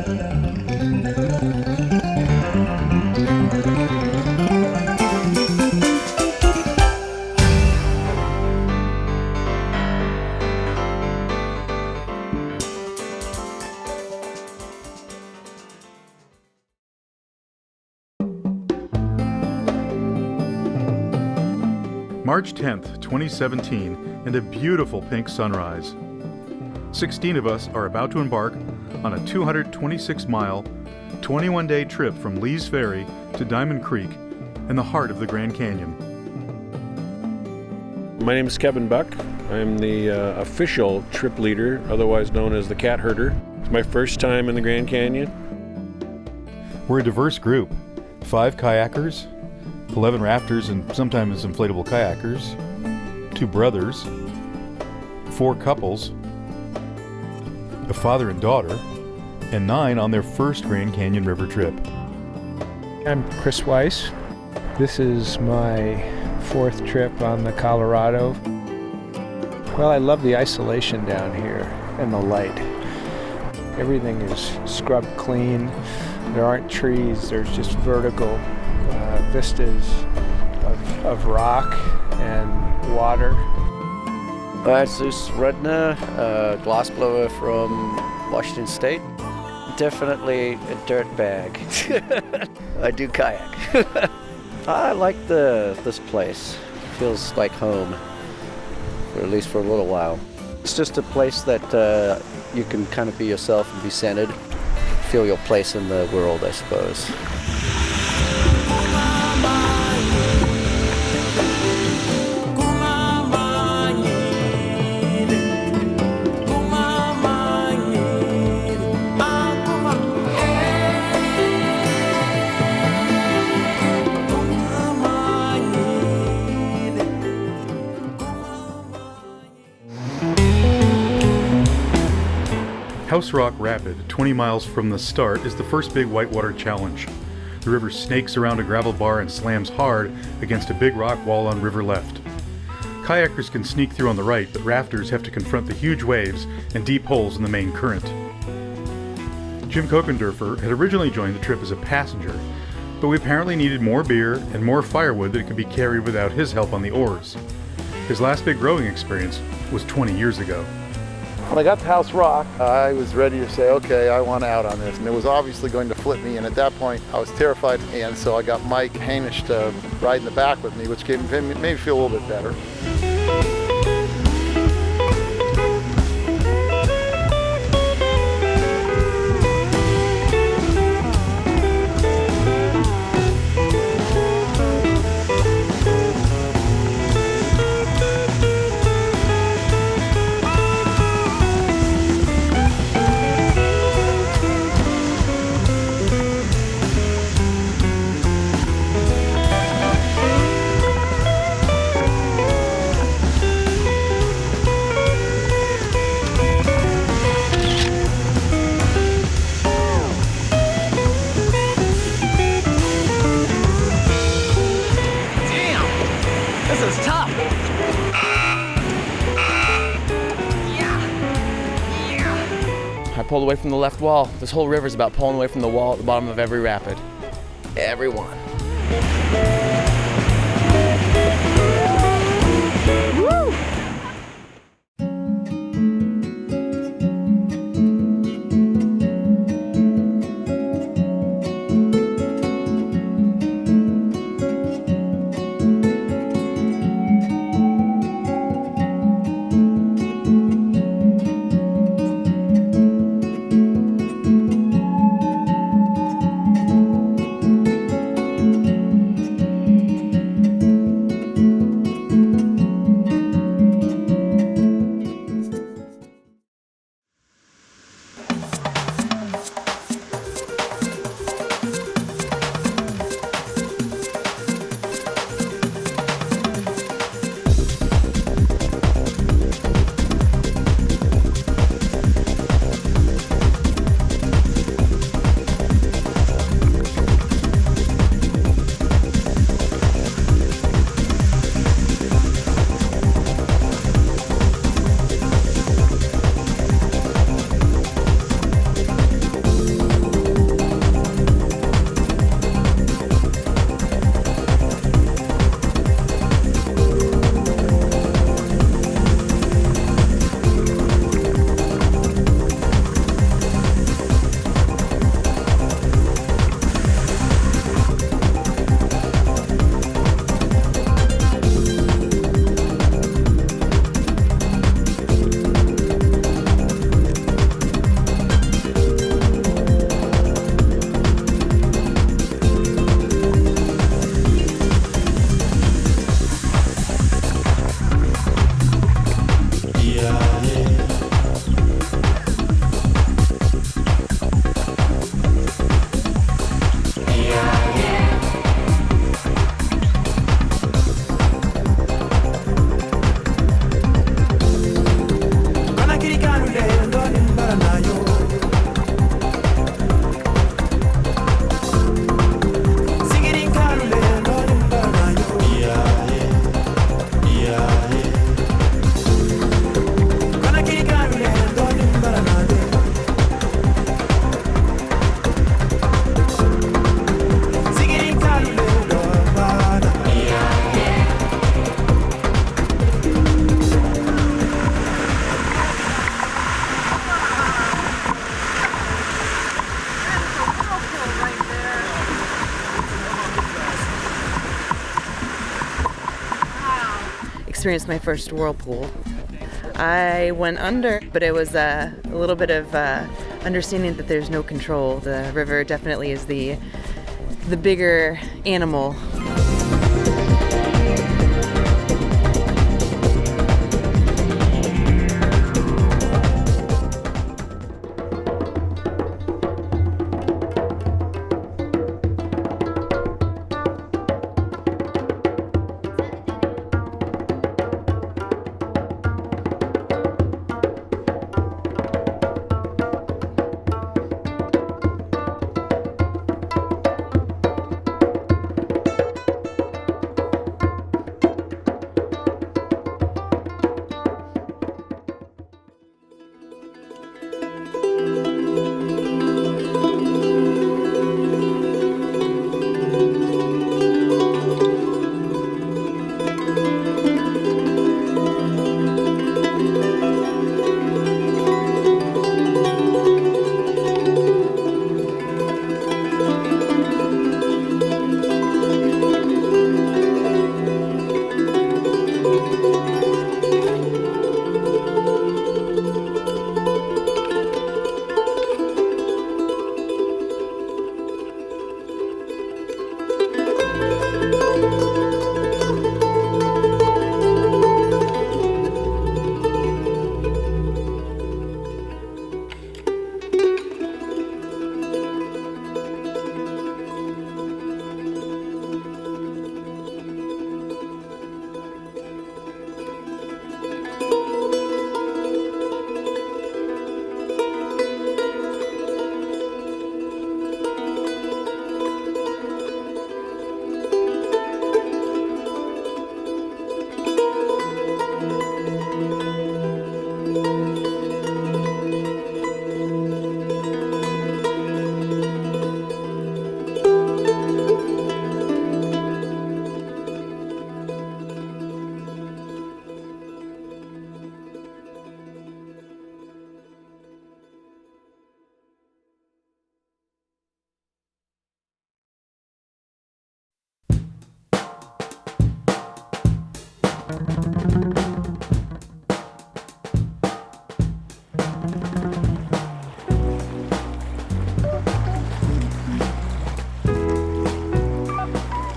March 10th, 2017, and a beautiful pink sunrise. 16 of us are about to embark on a 226-mile, 21-day trip from Lee's Ferry to Diamond Creek in the heart of the Grand Canyon. My name is Kevin Buck. I'm the official trip leader, otherwise known as the cat herder. It's my first time in the Grand Canyon. We're a diverse group, 5 kayakers, 11 rafters and sometimes inflatable kayakers, 2 brothers, 4 couples, a father and daughter, and 9 on their first Grand Canyon River trip. I'm Chris Weiss. This is my 4th trip on the Colorado. Well, I love the isolation down here and the light. Everything is scrubbed clean. There aren't trees, there's just vertical vistas of rock and water. Zeus Redner, glassblower from Washington State. Definitely a dirt bag. I do kayak. I like this place. It feels like home, or at least for a little while. It's just a place that you can kind of be yourself and be centered. Feel your place in the world, I suppose. House Rock Rapid, 20 miles from the start, is the first big whitewater challenge. The river snakes around a gravel bar and slams hard against a big rock wall on river left. Kayakers can sneak through on the right, but rafters have to confront the huge waves and deep holes in the main current. Jim Kokendorfer had originally joined the trip as a passenger, but we apparently needed more beer and more firewood that could be carried without his help on the oars. His last big rowing experience was 20 years ago. When I got to House Rock, I was ready to say, okay, I want out on this. And it was obviously going to flip me. And at that point, I was terrified. And so I got Mike Hamish to ride in the back with me, which made me feel a little bit better. I pulled away from the left wall. This whole river is about pulling away from the wall at the bottom of every rapid. Every one. experienced my first whirlpool. I went under, but it was a little bit of understanding that there's no control. The river definitely is the bigger animal.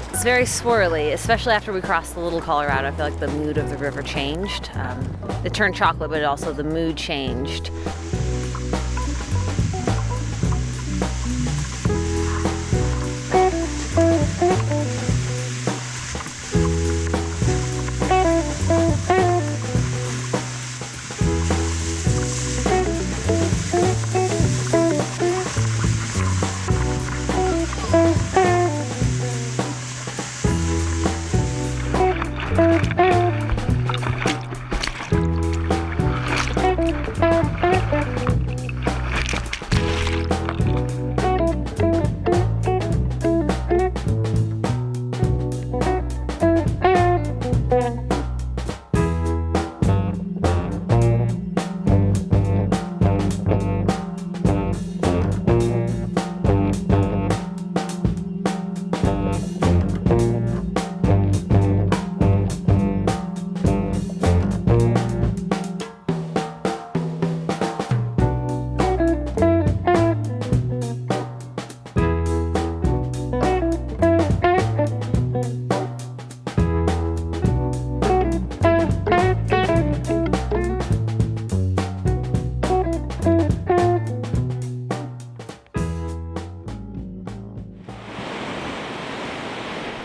It's very swirly, especially after we crossed the Little Colorado. I feel like the mood of the river changed. It turned chocolate, but also the mood changed.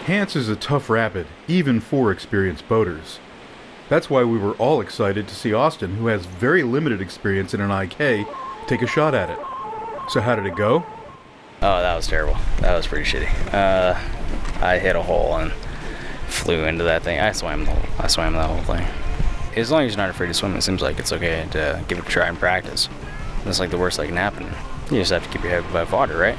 Hance is a tough rapid, even for experienced boaters. That's why we were all excited to see Austin, who has very limited experience in an IK, take a shot at it. So how did it go? Oh, that was terrible. That was pretty shitty. I hit a hole and flew into that thing. I swam the whole thing. As long as you're not afraid to swim, it seems like it's okay to give it a try and practice. That's like the worst that can happen. You just have to keep your head above water, right?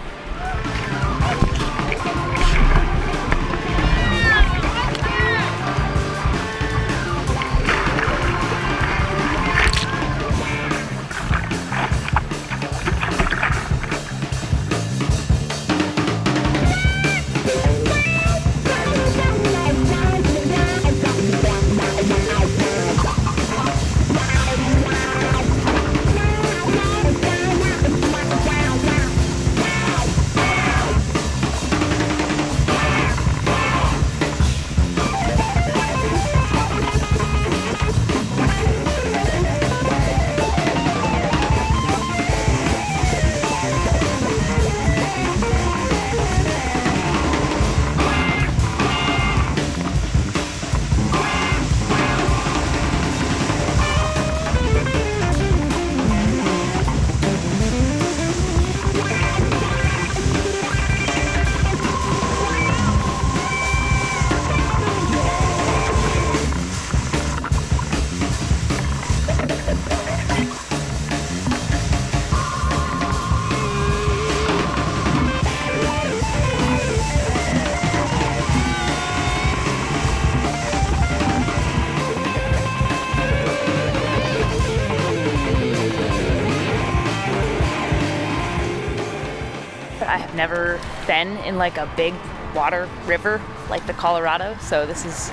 but I have never been in like a big water river like the Colorado, so this is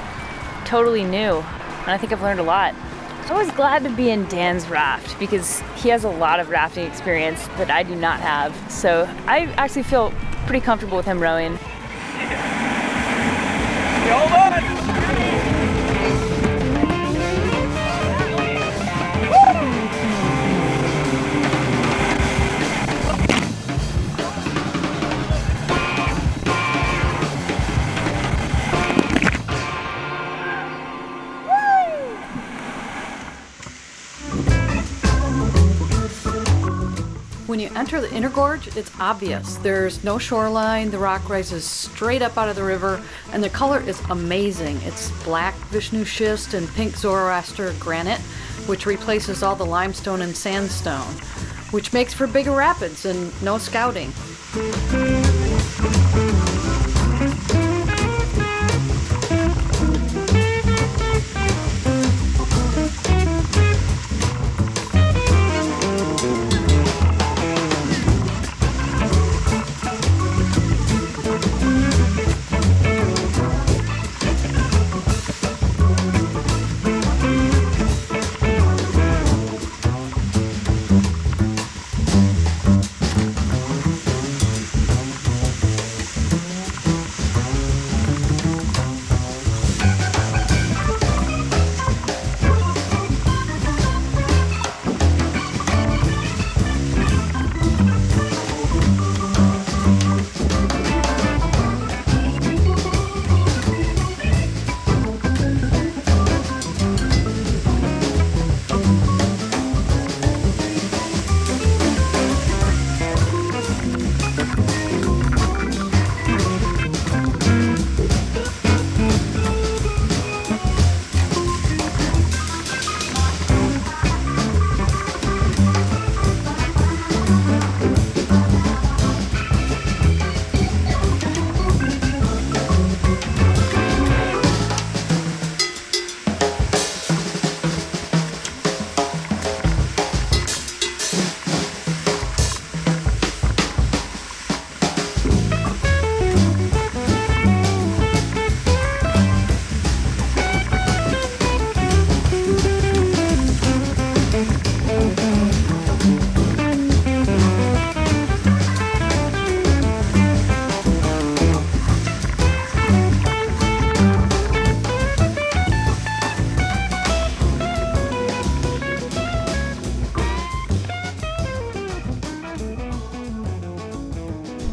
totally new, and I think I've learned a lot. I was glad to be in Dan's raft because he has a lot of rafting experience that I do not have, so I actually feel pretty comfortable with him rowing. Hold on! When you enter the inner gorge, it's obvious. There's no shoreline, the rock rises straight up out of the river, and the color is amazing. It's black Vishnu schist and pink Zoroaster granite, which replaces all the limestone and sandstone, which makes for bigger rapids and no scouting.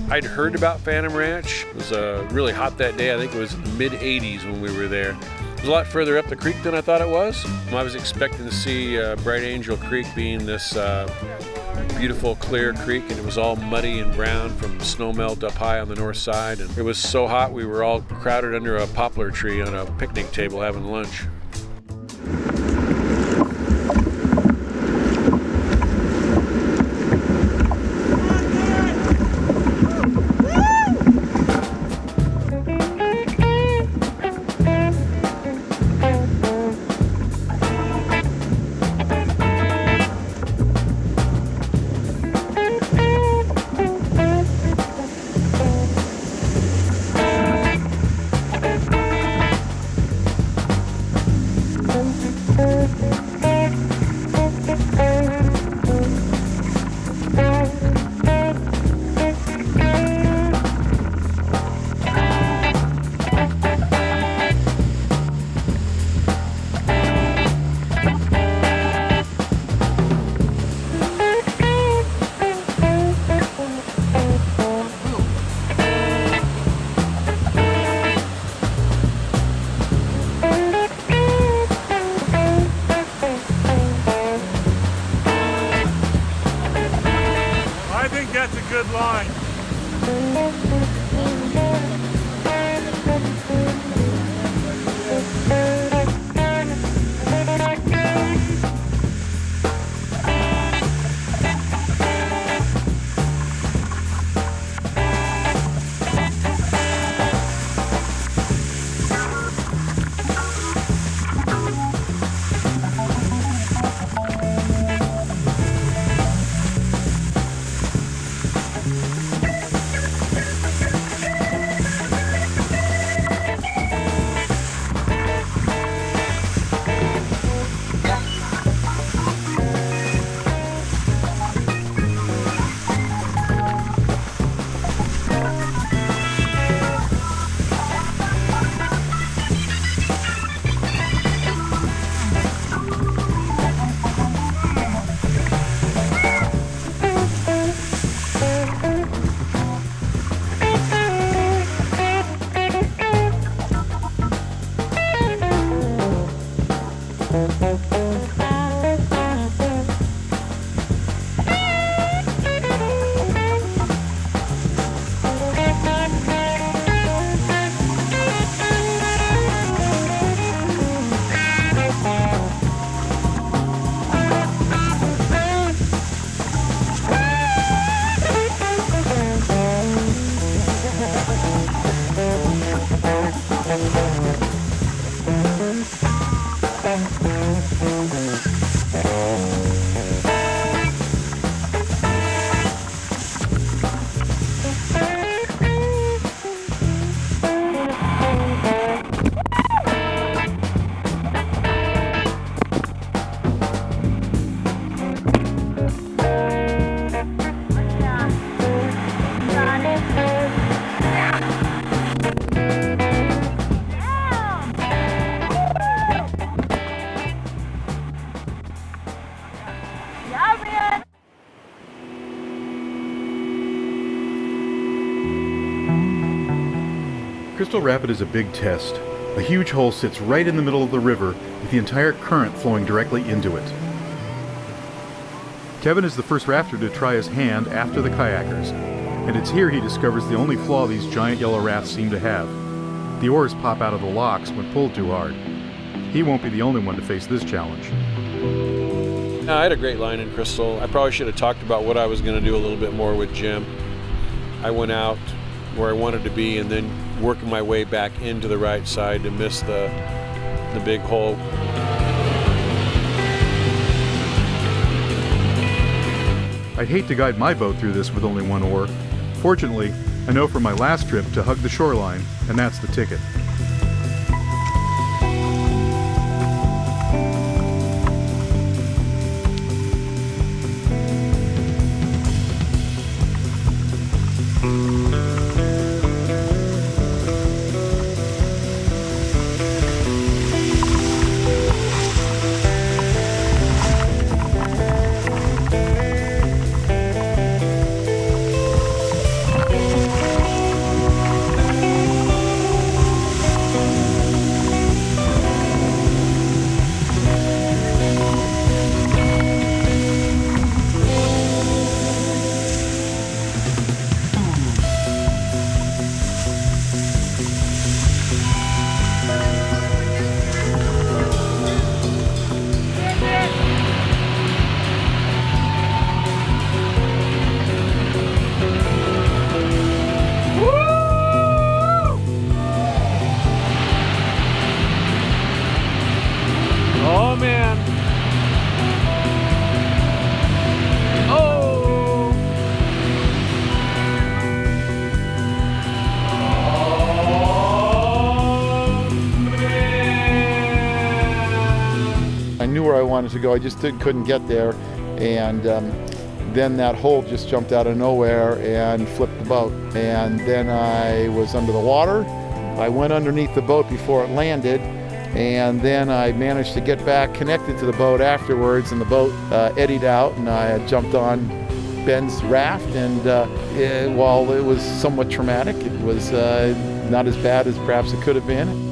I'd heard about Phantom Ranch. It was really hot that day. I think it was mid-80s when we were there. It was a lot further up the creek than I thought it was. I was expecting to see Bright Angel Creek being this beautiful clear creek, and it was all muddy and brown from snow melt up high on the north side. And it was so hot we were all crowded under a poplar tree on a picnic table having lunch. good line. Crystal Rapid is a big test. A huge hole sits right in the middle of the river with the entire current flowing directly into it. Kevin is the first rafter to try his hand after the kayakers, and it's here he discovers the only flaw these giant yellow rafts seem to have. The oars pop out of the locks when pulled too hard. He won't be the only one to face this challenge. I had a great line in Crystal. I probably should have talked about what I was going to do a little bit more with Jim. I went out where I wanted to be and then working my way back into the right side to miss the big hole. I'd hate to guide my boat through this with only one oar. Fortunately, I know from my last trip to hug the shoreline, and that's the ticket. I wanted to go. I just couldn't get there, and then that hole just jumped out of nowhere and flipped the boat, and then I was under the water. I went underneath the boat before it landed, and then I managed to get back connected to the boat afterwards, and the boat eddied out, and I jumped on Ben's raft, and while it was somewhat traumatic, it was not as bad as perhaps it could have been.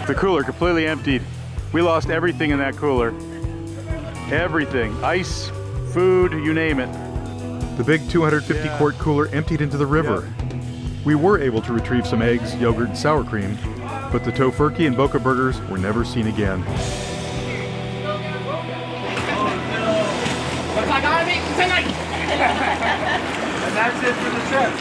The cooler completely emptied. We lost everything in that cooler. Everything. Ice, food, you name it. The big 250-quart cooler emptied into the river. We were able to retrieve some eggs, yogurt, and sour cream, but the tofurkey and boca burgers were never seen again. Looks like I'm eating tonight. And that's it for the trip.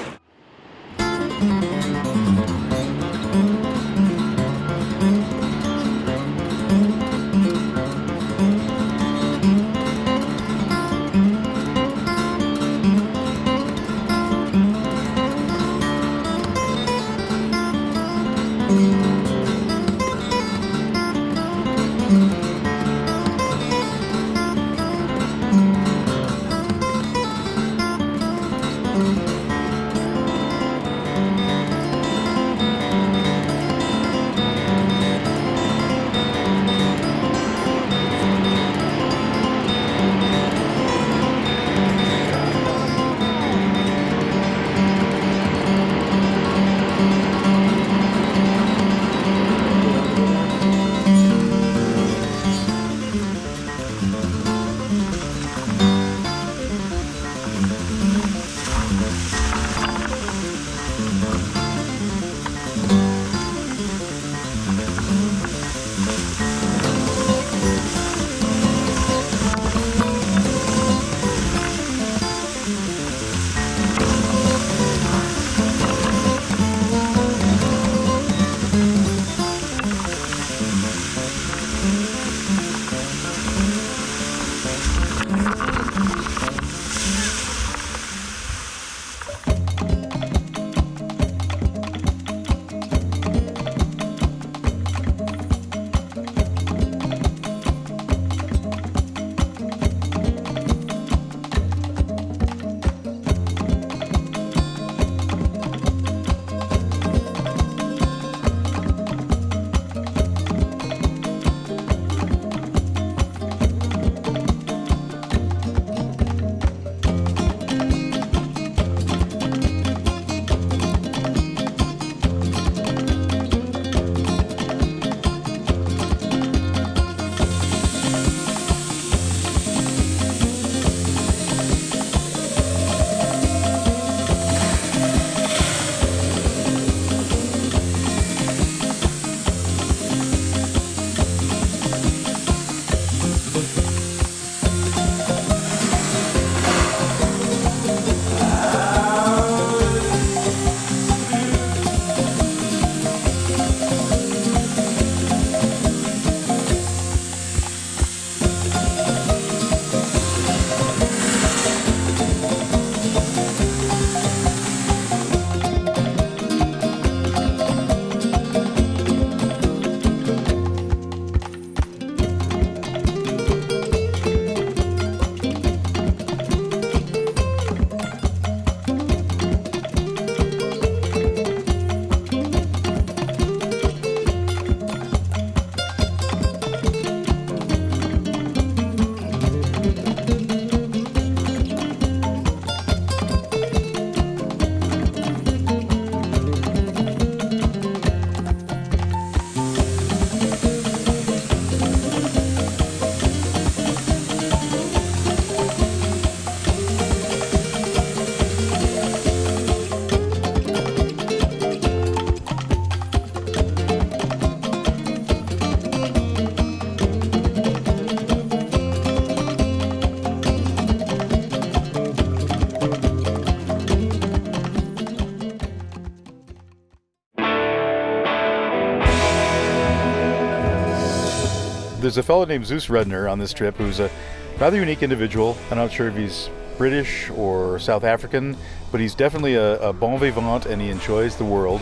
There's a fellow named Zeus Redner on this trip who's a rather unique individual. I'm not sure if he's British or South African, but he's definitely a bon vivant, and he enjoys the world.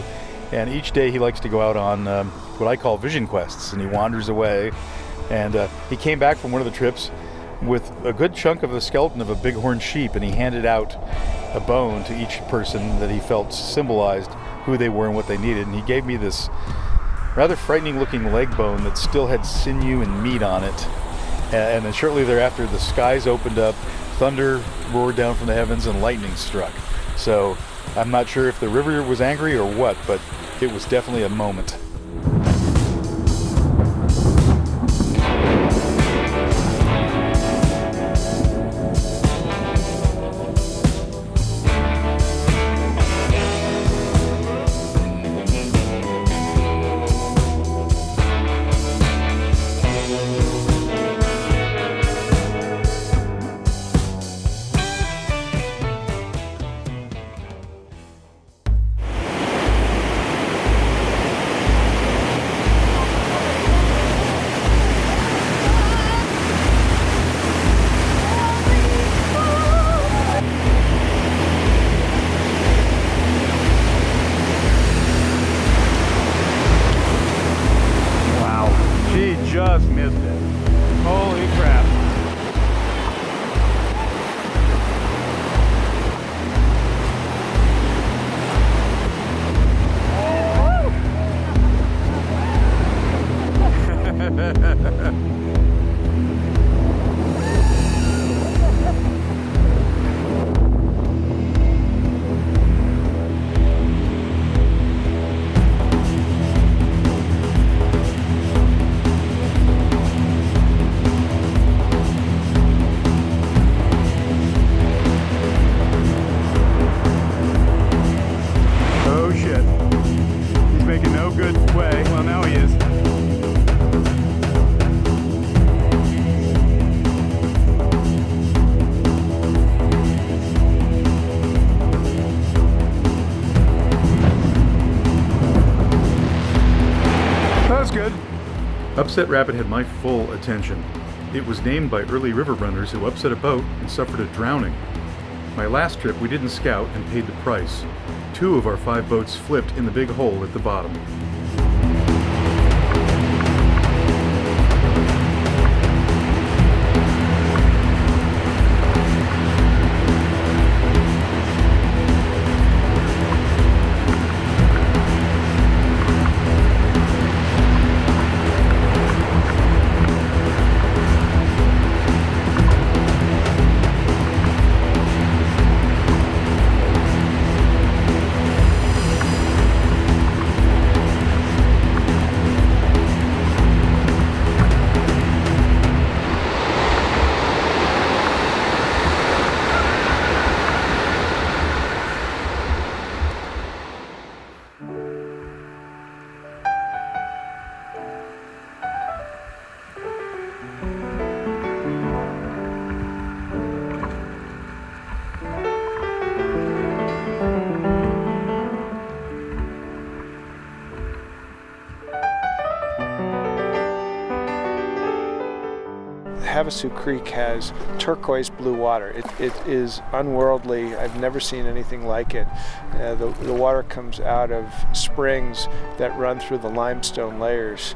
And each day he likes to go out on what I call vision quests, and he wanders away. And he came back from one of the trips with a good chunk of the skeleton of a bighorn sheep, and he handed out a bone to each person that he felt symbolized who they were and what they needed. And he gave me this rather frightening looking leg bone that still had sinew and meat on it. And then shortly thereafter, the skies opened up, thunder roared down from the heavens, and lightning struck. So I'm not sure if the river was angry or what, but it was definitely a moment. Just missed it. Holy crap. Upset Rapid had my full attention. It was named by early river runners who upset a boat and suffered a drowning. My last trip we didn't scout and paid the price. 2 of our 5 boats flipped in the big hole at the bottom. Havasu Creek has turquoise blue water. It is unworldly. I've never seen anything like it. The water comes out of springs that run through the limestone layers,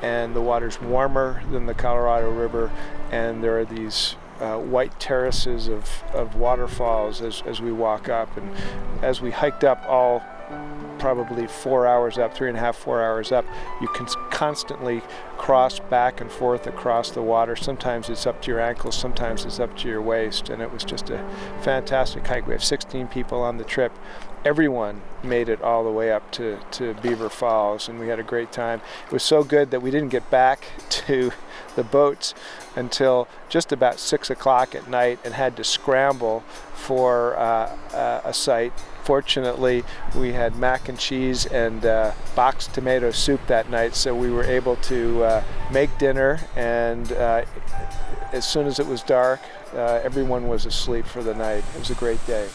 and the water's warmer than the Colorado River, and there are these white terraces of waterfalls as we walk up. And as we hiked up all probably 4 hours up, 3.5, 4 hours up, you can constantly cross back and forth across the water. Sometimes it's up to your ankles, sometimes it's up to your waist, and it was just a fantastic hike. We have 16 people on the trip. Everyone made it all the way up to Beaver Falls, and we had a great time. It was so good that we didn't get back to the boats until just about 6 o'clock at night and had to scramble for a site. Fortunately, we had mac and cheese and boxed tomato soup that night, so we were able to make dinner, and as soon as it was dark, everyone was asleep for the night. It was a great day.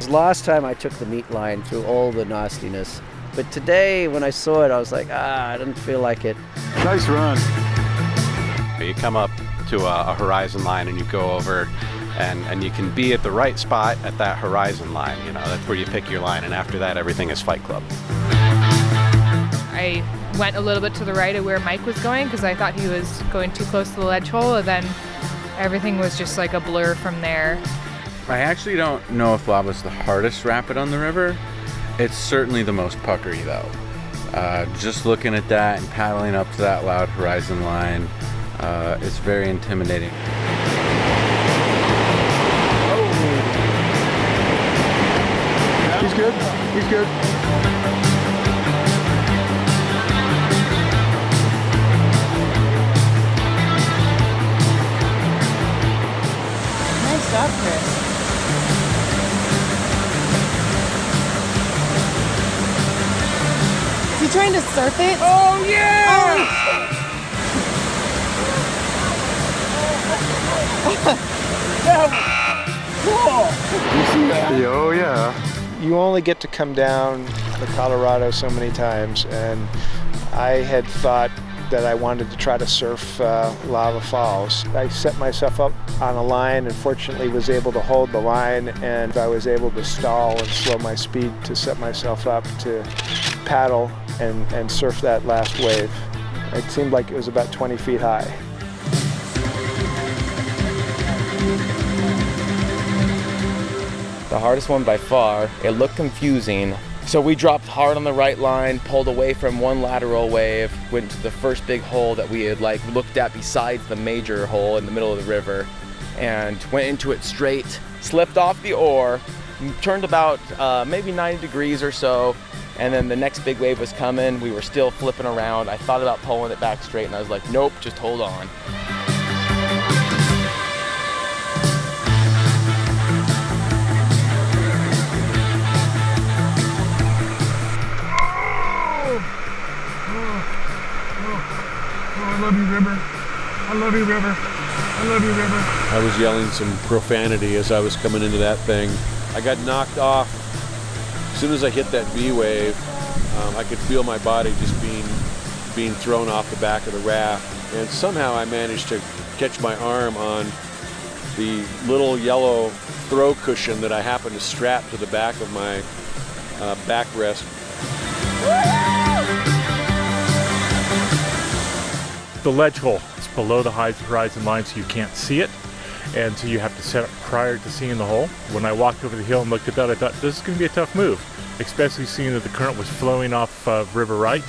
Last time I took the meat line through all the nastiness. But today, when I saw it, I was like, I didn't feel like it. Nice run. You come up to a horizon line and you go over and you can be at the right spot at that horizon line. You know, that's where you pick your line, and after that, everything is Fight Club. I went a little bit to the right of where Mike was going because I thought he was going too close to the ledge hole, and then everything was just like a blur from there. I actually don't know if Lava's the hardest rapid on the river. It's certainly the most puckery though. Just looking at that and paddling up to that loud horizon line, it's very intimidating. He's good. He's good. Nice job, Chris. Is he trying to surf it? Oh, yeah! You see that? Oh, yeah. You only get to come down the Colorado so many times, and I had thought that I wanted to try to surf Lava Falls. I set myself up on a line and fortunately was able to hold the line, and I was able to stall and slow my speed to set myself up to paddle and surf that last wave. It seemed like it was about 20 feet high. The hardest one by far. It looked confusing. So we dropped hard on the right line, pulled away from one lateral wave, went to the first big hole that we had looked at besides the major hole in the middle of the river, and went into it straight, slipped off the oar, turned about maybe 90 degrees or so, and then the next big wave was coming. We were still flipping around. I thought about pulling it back straight, and I was like, nope, just hold on. I love you, river. I love you, river. I love you, river. I was yelling some profanity as I was coming into that thing. I got knocked off. As soon as I hit that V wave, I could feel my body just being thrown off the back of the raft. And somehow I managed to catch my arm on the little yellow throw cushion that I happened to strap to the back of my backrest. The ledge hole. It's below the horizon line, so you can't see it, and so you have to set up prior to seeing the hole. When I walked over the hill and looked at that, I thought this is going to be a tough move, especially seeing that the current was flowing off of River Right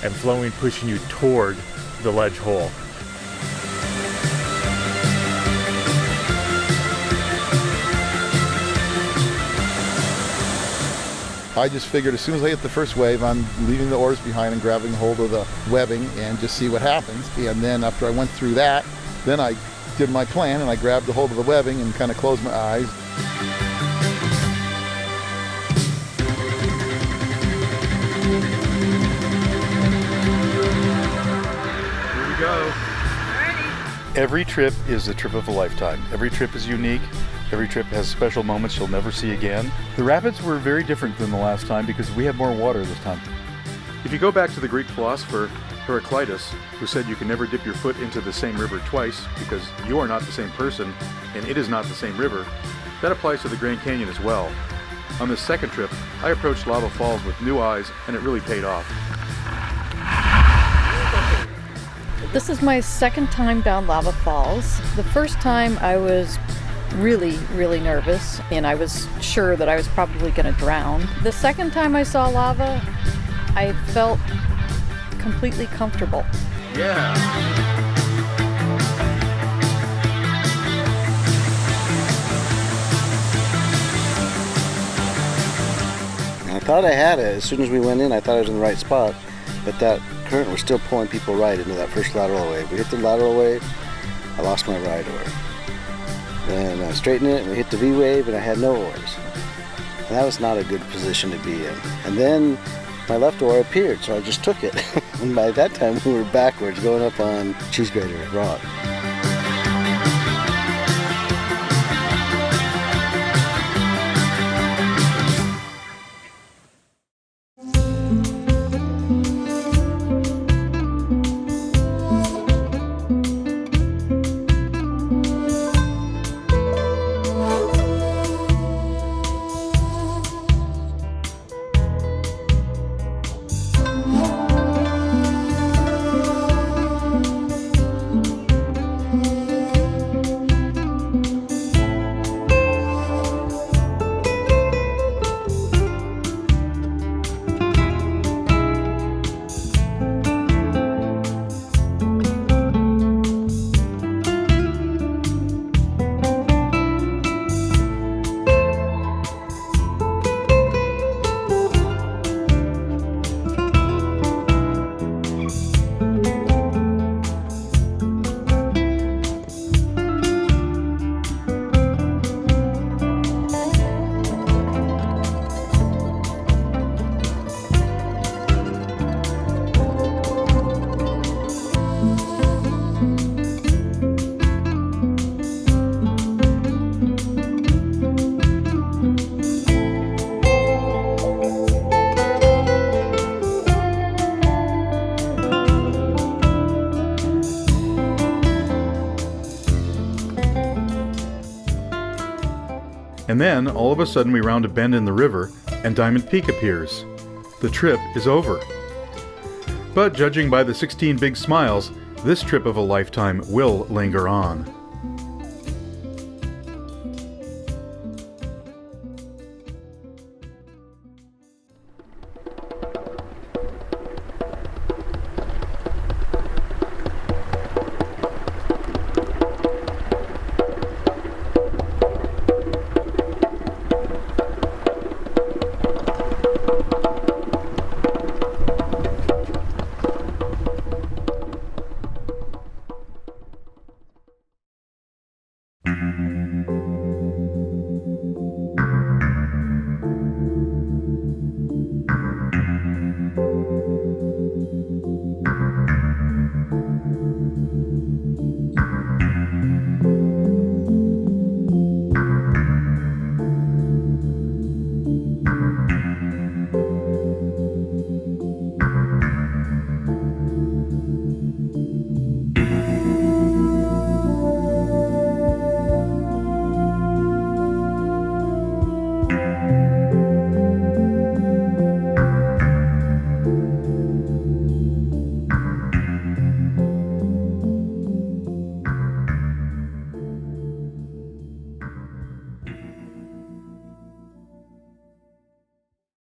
and flowing, pushing you toward the ledge hole. I just figured as soon as I hit the first wave, I'm leaving the oars behind and grabbing hold of the webbing and just see what happens. And then after I went through that, then I did my plan and I grabbed the hold of the webbing and kind of closed my eyes. Here we go. Every trip is a trip of a lifetime. Every trip is unique. Every trip has special moments you'll never see again. The rapids were very different than the last time because we had more water this time. If you go back to the Greek philosopher Heraclitus, who said you can never dip your foot into the same river twice because you are not the same person and it is not the same river, that applies to the Grand Canyon as well. On this second trip, I approached Lava Falls with new eyes and it really paid off. This is my second time down Lava Falls. The first time I was really, really nervous, and I was sure that I was probably going to drown. The second time I saw lava, I felt completely comfortable. Yeah. I thought I had it. As soon as we went in, I thought I was in the right spot, but that current was still pulling people right into that first lateral wave. We hit the lateral wave, I lost my right oar. Then I straightened it and we hit the V wave and I had no oars. And that was not a good position to be in. And then my left oar appeared, so I just took it. And by that time we were backwards going up on cheese grater rock. And then, all of a sudden, we round a bend in the river, and Diamond Peak appears. The trip is over. But judging by the 16 big smiles, this trip of a lifetime will linger on.